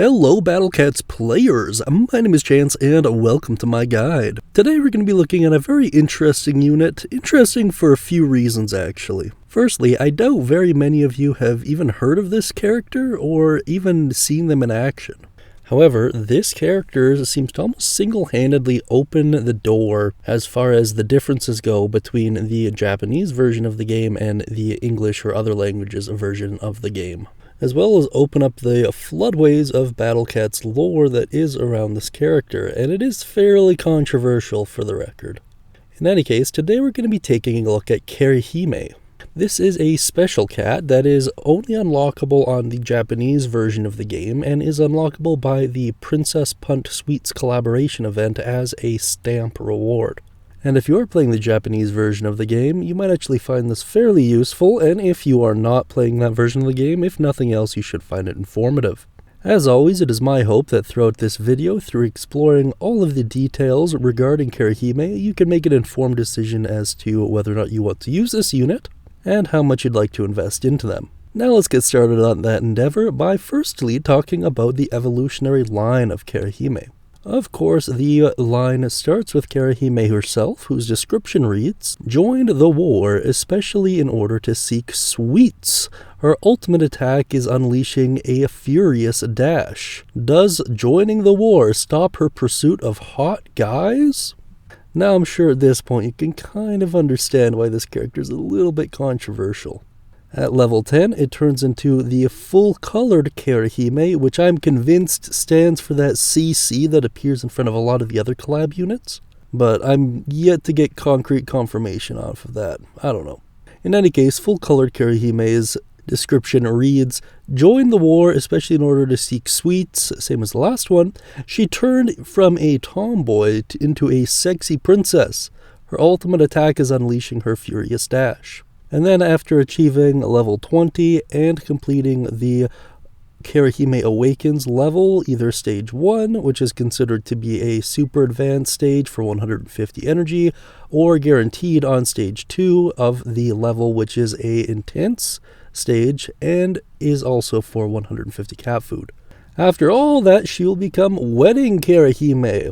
Hello Battle Cats players, my name is Chance and welcome to my guide. Today we're going to be looking at a very interesting unit, interesting for a few reasons actually. Firstly, I doubt very many of you have even heard of this character or even seen them in action. However, this character seems to almost single-handedly open the door as far as the differences go between the Japanese version of the game and the English or other languages version of the game, as well as open up the floodways of Battle Cat's lore that is around this character, and it is fairly controversial for the record. In any case, today we're going to be taking a look at Kerihime. This is a special cat that is only unlockable on the Japanese version of the game and is unlockable by the Princess Punt Sweets collaboration event as a stamp reward. And if you are playing the Japanese version of the game, you might actually find this fairly useful, and if you are not playing that version of the game, if nothing else, you should find it informative. As always, it is my hope that throughout this video, through exploring all of the details regarding Kerihime, you can make an informed decision as to whether or not you want to use this unit, and how much you'd like to invest into them. Now let's get started on that endeavor by firstly talking about the evolutionary line of Kerihime. Of course, the line starts with Kerihime herself, whose description reads, "Joined the war especially in order to seek sweets. Her ultimate attack is unleashing a furious dash. Does joining the war stop her pursuit of hot guys?" Now I'm sure at this point you can kind of understand why this character is a little bit controversial. At level 10, it turns into the full-colored Kerihime, which I'm convinced stands for that CC that appears in front of a lot of the other collab units, but I'm yet to get concrete confirmation off of that. I don't know. In any case, full-colored Kerihime's description reads, "Join the war, especially in order to seek sweets," same as the last one. "She turned from a tomboy into a sexy princess. Her ultimate attack is unleashing her furious dash." And then after achieving level 20 and completing the Kerihime Awakens level, either stage 1, which is considered to be a super advanced stage for 150 energy, or guaranteed on stage 2 of the level, which is a intense stage and is also for 150 cat food. After all that, she will become Wedding Kerihime,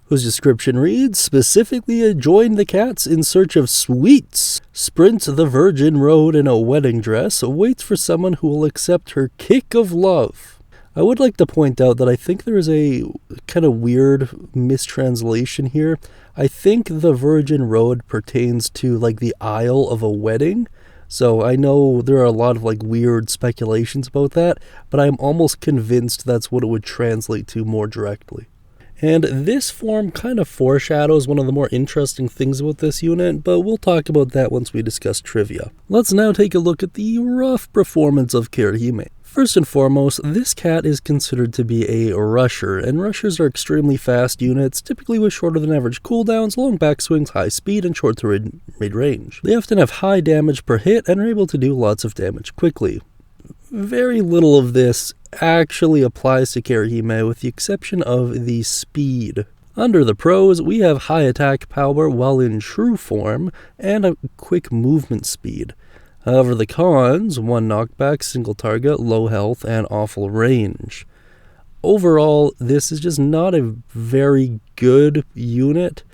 whose description reads, "Specifically join the cats in search of sweets. Sprints the virgin road in a wedding dress, waits for someone who will accept her kick of love." I would like to point out that I think there is a kind of weird mistranslation here. I think the virgin road pertains to like the aisle of a wedding. So I know there are a lot of like weird speculations about that, but I'm almost convinced that's what it would translate to more directly. And this form kind of foreshadows one of the more interesting things about this unit, but we'll talk about that once we discuss trivia. Let's now take a look at the rough performance of Kerihime. First and foremost, this cat is considered to be a rusher, and rushers are extremely fast units, typically with shorter than average cooldowns, long backswings, high speed, and short to mid-range. They often have high damage per hit and are able to do lots of damage quickly. Very little of this actually applies to Kerihime with the exception of the speed. Under the pros, we have high attack power while in true form and a quick movement speed. However, the cons, 1 knockback, single target, low health, and awful range. Overall, this is just not a very good unit.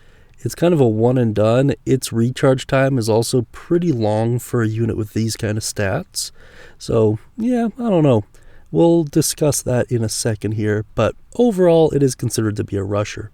It's kind of a one and done. Its recharge time is also pretty long for a unit with these kind of stats. So, yeah, I don't know. We'll discuss that in a second here, but overall, it is considered to be a rusher.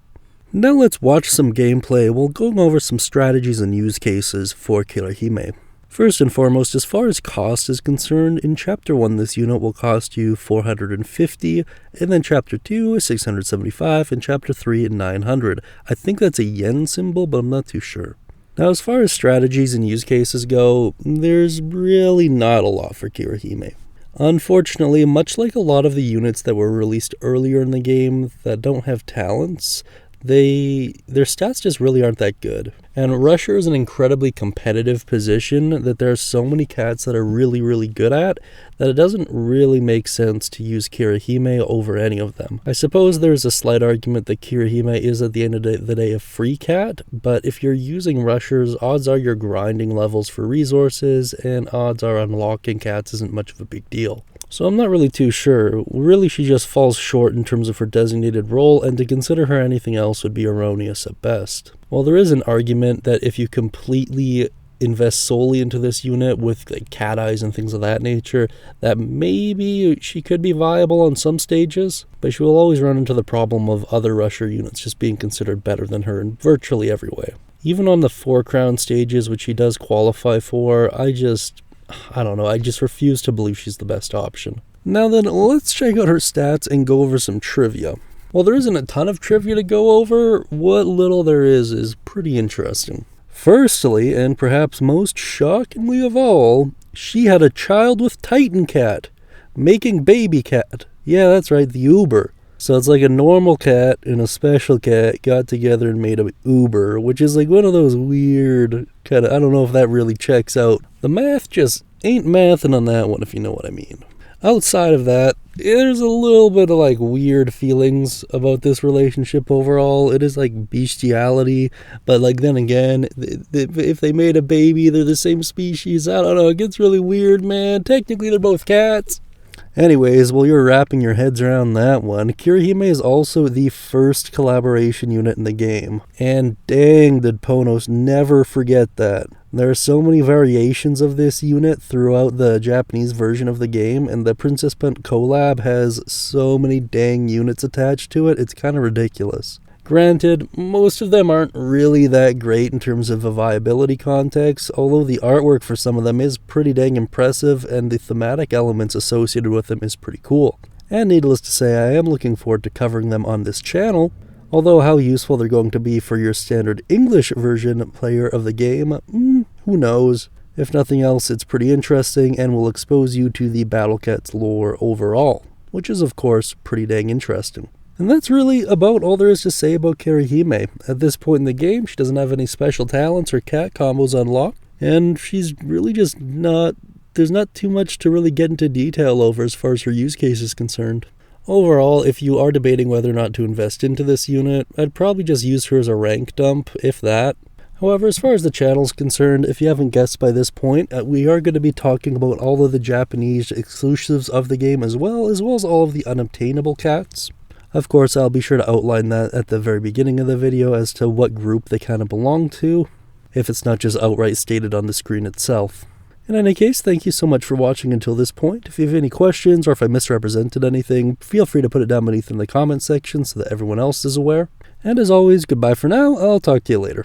Now let's watch some gameplay. We'll go over some strategies and use cases for Kerihime. First and foremost, as far as cost is concerned, in Chapter 1 this unit will cost you 450, and then Chapter 2 675, and Chapter 3 900. I think that's a yen symbol, but I'm not too sure. Now as far as strategies and use cases go, there's really not a lot for Kerihime. Unfortunately, much like a lot of the units that were released earlier in the game that don't have talents, their stats just really aren't that good. And Rusher is an incredibly competitive position that there are so many cats that are really, really good at that it doesn't really make sense to use Kerihime over any of them. I suppose there's a slight argument that Kerihime is at the end of the day a free cat, but if you're using Rushers, odds are you're grinding levels for resources, and odds are unlocking cats isn't much of a big deal. So I'm not really too sure. Really, she just falls short in terms of her designated role, and to consider her anything else would be erroneous at best. While there is an argument that if you completely invest solely into this unit with like Catseyes and things of that nature, that maybe she could be viable on some stages, but she will always run into the problem of other rusher units just being considered better than her in virtually every way. Even on the 4 crown stages, which she does qualify for, I just refuse to believe she's the best option. Now then, let's check out her stats and go over some trivia. While there isn't a ton of trivia to go over, what little there is pretty interesting. Firstly, and perhaps most shockingly of all, she had a child with Titan Cat, making baby cat. Yeah, that's right, the Uber. So it's like a normal cat and a special cat got together and made a Uber, which is like one of those weird kind of, I don't know if that really checks out. The math just ain't mathing on that one, if you know what I mean. Outside of that, there's a little bit of like weird feelings about this relationship overall. It is like bestiality, but like then again, if they made a baby, they're the same species. I don't know, it gets really weird, man. Technically, they're both cats. Anyways, while you're wrapping your heads around that one, Kerihime is also the first collaboration unit in the game. And dang, did Ponos never forget that. There are so many variations of this unit throughout the Japanese version of the game, and the Princess Punt collab has so many dang units attached to it, it's kind of ridiculous. Granted, most of them aren't really that great in terms of a viability context, although the artwork for some of them is pretty dang impressive, and the thematic elements associated with them is pretty cool. And needless to say, I am looking forward to covering them on this channel, although how useful they're going to be for your standard English version player of the game, who knows. If nothing else, it's pretty interesting and will expose you to the Battle Cats lore overall, which is of course pretty dang interesting. And that's really about all there is to say about Kerihime. At this point in the game, she doesn't have any special talents or cat combos unlocked, and she's really just there's not too much to really get into detail over as far as her use case is concerned. Overall, if you are debating whether or not to invest into this unit, I'd probably just use her as a rank dump, if that. However, as far as the channel is concerned, if you haven't guessed by this point, we are going to be talking about all of the Japanese exclusives of the game as well as all of the unobtainable cats. Of course, I'll be sure to outline that at the very beginning of the video as to what group they kind of belong to, if it's not just outright stated on the screen itself. In any case, thank you so much for watching until this point. If you have any questions or if I misrepresented anything, feel free to put it down beneath in the comment section so that everyone else is aware. And as always, goodbye for now. I'll talk to you later.